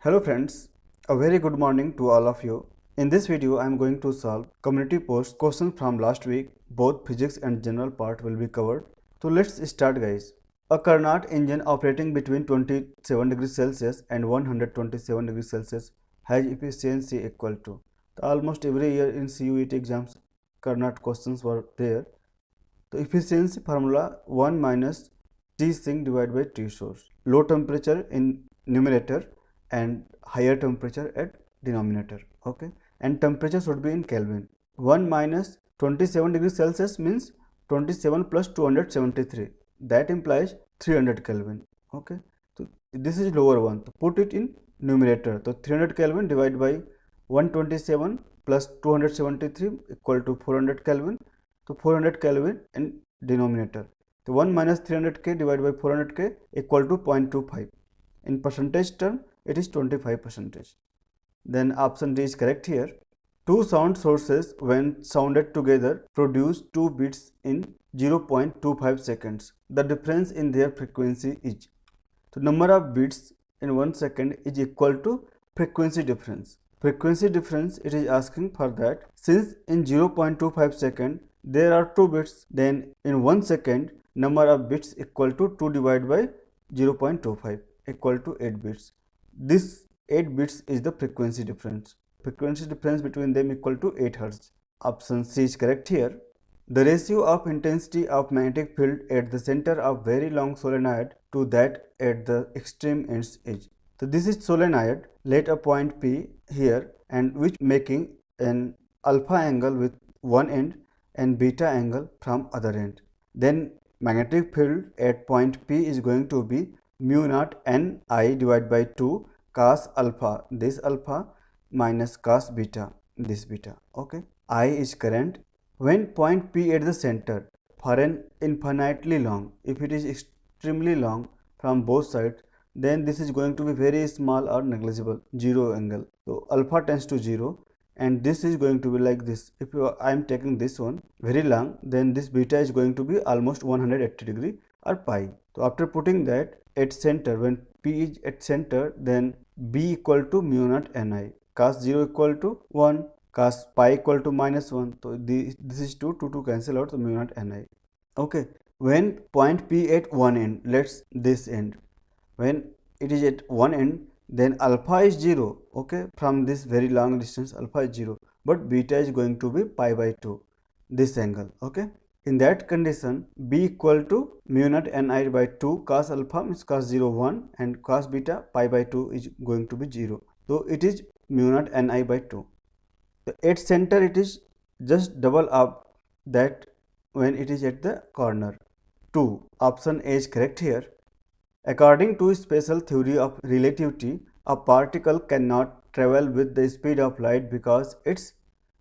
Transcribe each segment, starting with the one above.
Hello friends, a very good morning to all of you. In this video, I am going to solve community post questions from last week. Both physics and general part will be covered. So let's start guys. A Carnot engine operating between 27 degrees Celsius and 127 degrees Celsius has efficiency equal to. Almost every year in CUET exams, Carnot questions were there. The efficiency formula 1 minus T sink divided by T source. Low temperature in numerator and higher temperature at denominator. Okay, and temperature should be in Kelvin. 1 minus 27 degrees Celsius means 27 plus 273. That implies 300 Kelvin. Okay, so this is lower one. So put it in numerator. So 300 Kelvin divided by 127 plus 273 equal to 400 Kelvin. So 400 Kelvin in denominator. So 1 minus 300K divided by 400K equal to 0.25. In percentage term, it is 25%. Then option D is correct here. Two sound sources when sounded together produce 2 bits in 0.25 seconds. The difference in their frequency is. So number of bits in 1 second is equal to frequency difference. Frequency difference, it is asking for that. Since in 0.25 second there are 2 bits, then in 1 second number of bits equal to 2 divided by 0.25 equal to 8 bits. This 8 bits is the frequency difference. Frequency difference between them equal to 8 Hz. Option C is correct here. The ratio of intensity of magnetic field at the center of very long solenoid to that at the extreme ends is. So this is solenoid. Let a point P here and which making an alpha angle with one end and beta angle from other end. Then magnetic field at point P is going to be mu naught n I divided by 2 cos alpha, this alpha, minus cos beta, this beta. Okay, I is current. When point P at the center for an infinitely long, if it is extremely long from both sides, then this is going to be very small or negligible, 0 angle. So alpha tends to 0 and this is going to be like this. If I am taking this one very long, then this beta is going to be almost 180 degree or pi. So after putting that at center, when P is at center, then B equal to mu naught Ni, cos 0 equal to 1, cos pi equal to minus 1. So this is 2 cancel out, so mu naught Ni. Okay, when point P at one end, let's this end, when it is at one end, then alpha is 0. Okay, from this very long distance alpha is 0, but beta is going to be pi by 2, this angle. Okay, in that condition B equal to mu naught Ni by 2 cos alpha means cos 0 1 and cos beta pi by 2 is going to be 0. So it is mu naught Ni by 2. So at center it is just double up that when it is at the corner. 2. Option A is correct here. According to special theory of relativity, a particle cannot travel with the speed of light because its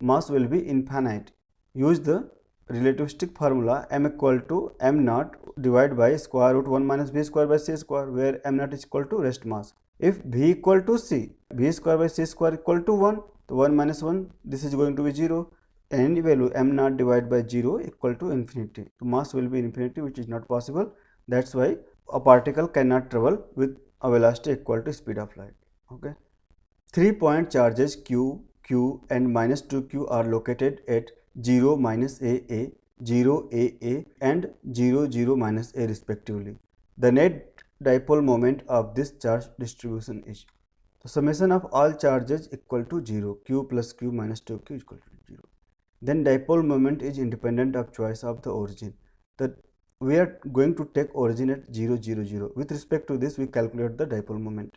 mass will be infinite. Use the relativistic formula m equal to m naught divided by square root 1 minus v square by c square, where m naught is equal to rest mass. If v equal to c, v square by c square equal to 1, so 1 minus 1, this is going to be 0. Any value m naught divided by 0 equal to infinity. So mass will be infinity, which is not possible. That's why a particle cannot travel with a velocity equal to speed of light. Okay. 3-point charges q, q and minus 2q are located at 0 minus a, 0 a and 0 0 minus a respectively. The net dipole moment of this charge distribution is. The summation of all charges equal to 0, q plus q minus 2q is equal to 0. Then dipole moment is independent of choice of the origin. We are going to take origin at 0 0 0. With respect to this, we calculate the dipole moment.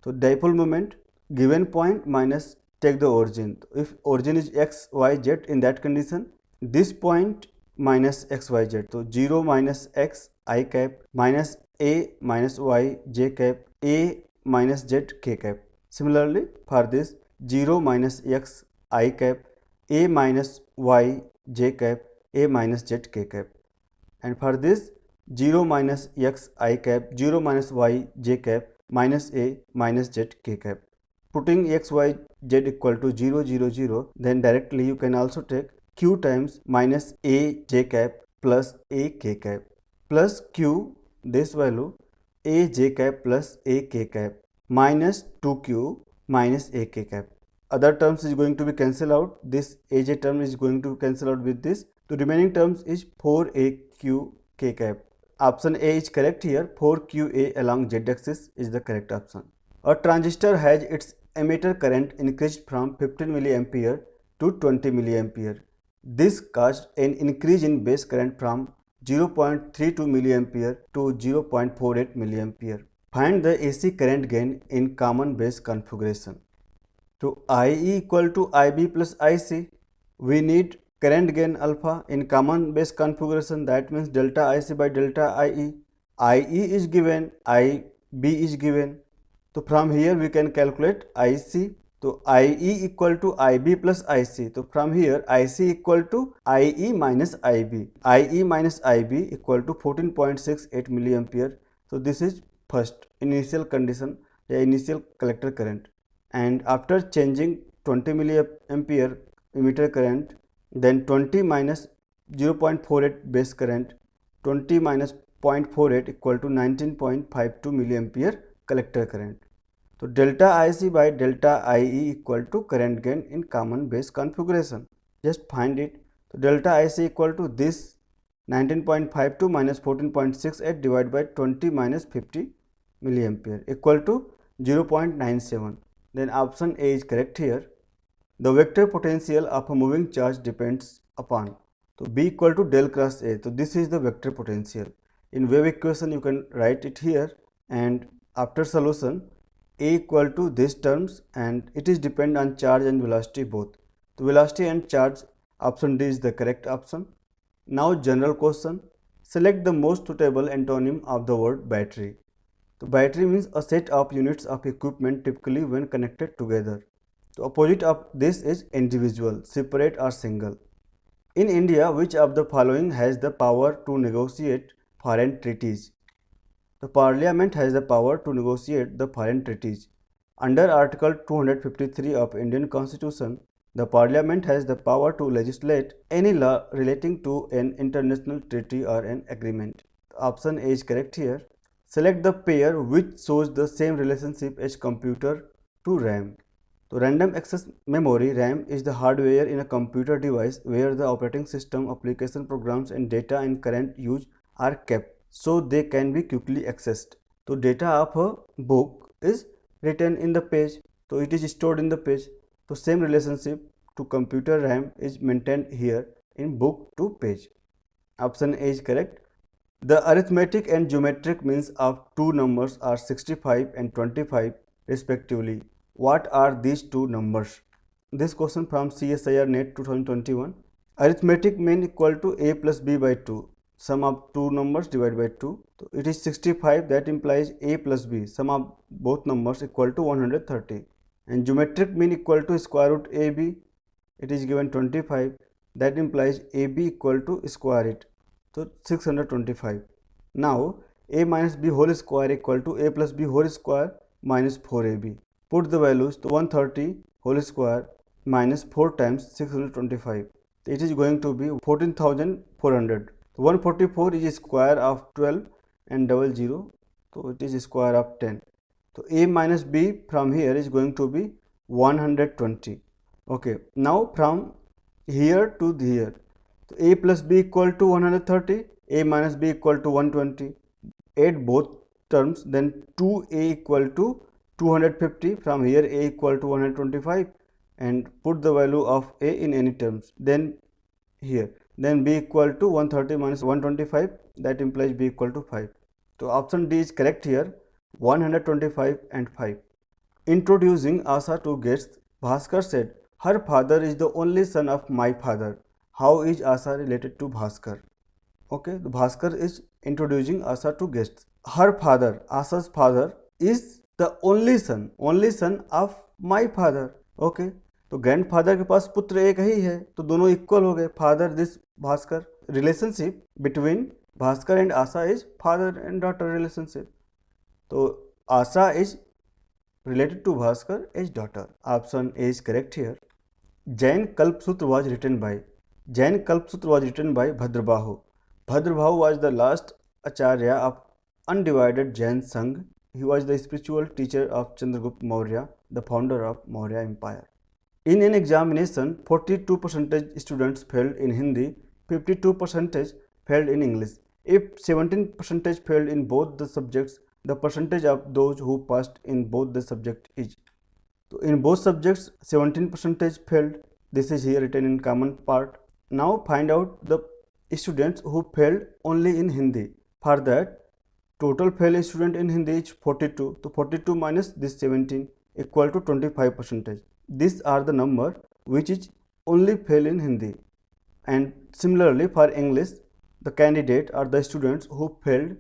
So dipole moment, given point minus take the origin. If origin is x y z, in that condition this point minus x y z, so 0 minus x I cap minus a minus y j cap, a minus z k cap. Similarly for this 0 minus x I cap, a minus y j cap, a minus z k cap. And for this 0 minus x I cap, 0 minus y j cap, minus a minus z k cap. Putting x y z equal to 0 0 0, then directly you can also take q times minus a j cap plus a k cap plus q, this value a j cap plus a k cap minus 2q minus a k cap. Other terms is going to be cancelled out. This aj term is going to cancel out with this. The remaining terms is 4aq k cap. Option A is correct here. 4qa along z-axis is the correct option. A transistor has its emitter current increased from 15 milliampere to 20 milliampere. This caused an increase in base current from 0.32 milliampere to 0.48 milliampere. Find the AC current gain in common base configuration. So IE equal to IB plus IC. We need current gain alpha in common base configuration. That means delta IC by delta IE. IE is given, IB is given. So from here we can calculate IC. So IE equal to IB plus IC. So from here IC equal to IE minus IB. IE minus IB equal to 14.68 milliampere. So this is first initial condition, the initial collector current. And after changing 20 milliampere emitter current, then 20 minus 0.48 base current, 20 minus 0.48 equal to 19.52 milliampere collector current. So delta IC by delta IE equal to current gain in common base configuration. Just find it. So delta IC equal to this 19.52 minus 14.68 divided by 20 minus 50 milliampere equal to 0.97. Then option A is correct here. The vector potential of a moving charge depends upon. So B equal to del cross A. So this is the vector potential. In wave equation you can write it here, and after solution A equal to these terms, and it is depend on charge and velocity both. So velocity and charge, option D is the correct option. Now general question. Select the most suitable antonym of the word battery. So battery means a set of units of equipment typically when connected together. The opposite of this is individual, separate or single. In India, which of the following has the power to negotiate foreign treaties? The Parliament has the power to negotiate the foreign treaties. Under Article 253 of Indian Constitution, the Parliament has the power to legislate any law relating to an international treaty or an agreement. Option A is correct here. Select the pair which shows the same relationship as computer to RAM. So random access memory RAM is the hardware in a computer device where the operating system, application programs and data in current use are kept so they can be quickly accessed. So data of a book is written in the page, so it is stored in the page. So same relationship to computer RAM is maintained here in book to page. Option A is correct. The arithmetic and geometric means of two numbers are 65 and 25 respectively. What are these two numbers? This question from CSIR NET 2021. Arithmetic mean equal to a plus b by 2. Sum of two numbers divided by 2. So it is 65, that implies a plus b. Sum of both numbers equal to 130. And geometric mean equal to square root ab. It is given 25. That implies ab equal to square it. So 625. Now a minus b whole square equal to a plus b whole square minus 4ab. Put the values to 130 whole square minus 4 times 625. It is going to be 14,400. 144 is square of 12 and 00. So it is square of 10. So a minus b from here is going to be 120. Okay. Now from here to here. So a plus b equal to 130, a minus b equal to 120. Add both terms, then 2a equal to 250. From here a equal to 125 and put the value of a in any terms. Then here, then b equal to 130 minus 125, that implies b equal to 5. So option D is correct here, 125 and 5. Introducing Asa to guests, Bhaskar said, her father is the only son of my father. How is Asa related to Bhaskar? Okay, the Bhaskar is introducing Asa to guests. Her father, Asa's father, is the only son of my father. Okay, तो grandfather के पास पुत्र एक ही है, तो दोनों equal हो गए. Father this Bhaskar. Relationship between Bhaskar and Asha is father and daughter relationship. तो आशा is related to Bhaskar as daughter. Option A is correct here. Jain Kalpasutra was written by Bhadrabahu. Bhadrabahu was the last Acharya of undivided Jain Sangh He was the spiritual teacher of Chandragupta Maurya, the founder of Maurya Empire. In an examination, 42% students failed in Hindi, 52% failed in English. If 17% failed in both the subjects, the percentage of those who passed in both the subjects is. So in both subjects, 17% failed. This is here written in common part. Now find out the students who failed only in Hindi. For that, total failed student in Hindi is 42. So 42 minus this 17 equal to 25%. These are the number which is only fail in Hindi. And similarly for English, the candidate are the students who failed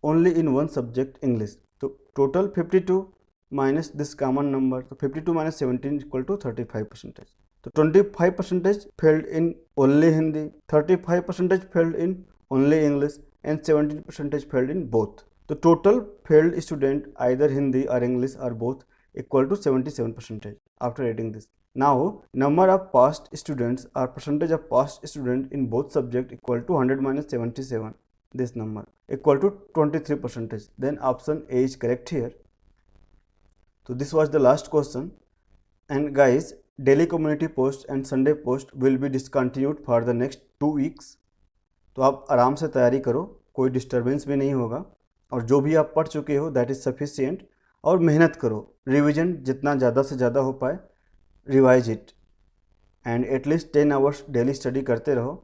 only in one subject, English. So total 52 minus this common number. So 52 minus 17 is equal to 35%. So 25% failed in only Hindi, 35% failed in only English, and 17% failed in both. The total failed student either Hindi or English or both equal to 77% after adding this. Now number of passed students or percentage of passed student in both subject equal to 100 minus 77, this number equal to 23%. Then option A is correct here. So this was the last question. And guys, daily community post and Sunday post will be discontinued for the next 2 weeks. तो आप आराम से तैयारी करो, कोई disturbance भी नहीं होगा, और जो भी आप पढ़ चुके हो दैट इज़ सफिशिएंट, और मेहनत करो, रिवीजन जितना ज़्यादा से ज़्यादा हो पाए revise it, and at least 10 hours daily study करते रहो.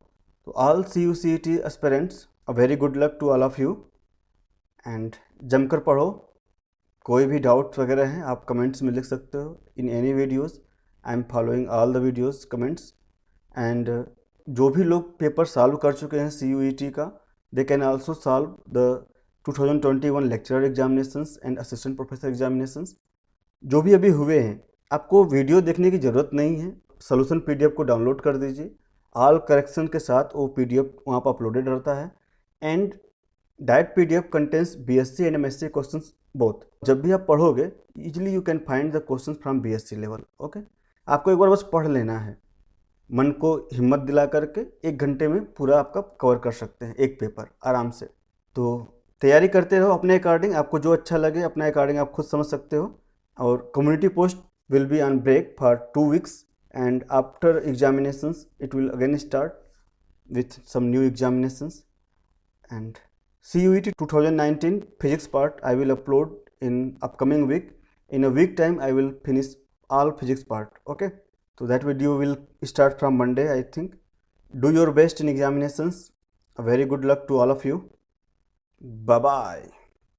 तो all CUCET aspirants, a very good luck to all of you, and जमकर पढ़ो. कोई भी डाउट वगैरह हैं आप कमेंट्स में लिख सकते हो in any videos. I am following all the videos comments. And जो भी लोग पेपर सॉल्व कर चुके हैं CUET का, they can also solve the 2021 lecturer examinations and assistant professor examinations. जो भी अभी हुए हैं, आपको वीडियो देखने की ज़रूरत नहीं है, सोल्यूशन PDF को डाउनलोड कर दीजिए. ऑल करेक्शन के साथ वो PDF वहाँ पर अपलोडेड रहता है. And direct PDF contents BSc and MSc questions both. जब भी आप पढ़ोगे easily you can find the questions from BSc level. Okay, आपको एक बार बस पढ़ लेना है, मन को हिम्मत दिला करके 1 घंटे में पूरा आपका कवर कर सकते हैं एक पेपर आराम से. तो तैयारी करते रहो अपने अकॉर्डिंग, आपको जो अच्छा लगे अपने अकॉर्डिंग आप खुद समझ सकते हो. और community post will be on break for 2 weeks, and after examinations it will again start with some new examinations. And CUET 2019 physics part I will upload in upcoming week. In a week time I will finish all physics part. Okay, so that video will start from Monday, I think. Do your best in examinations. A very good luck to all of you. Bye bye.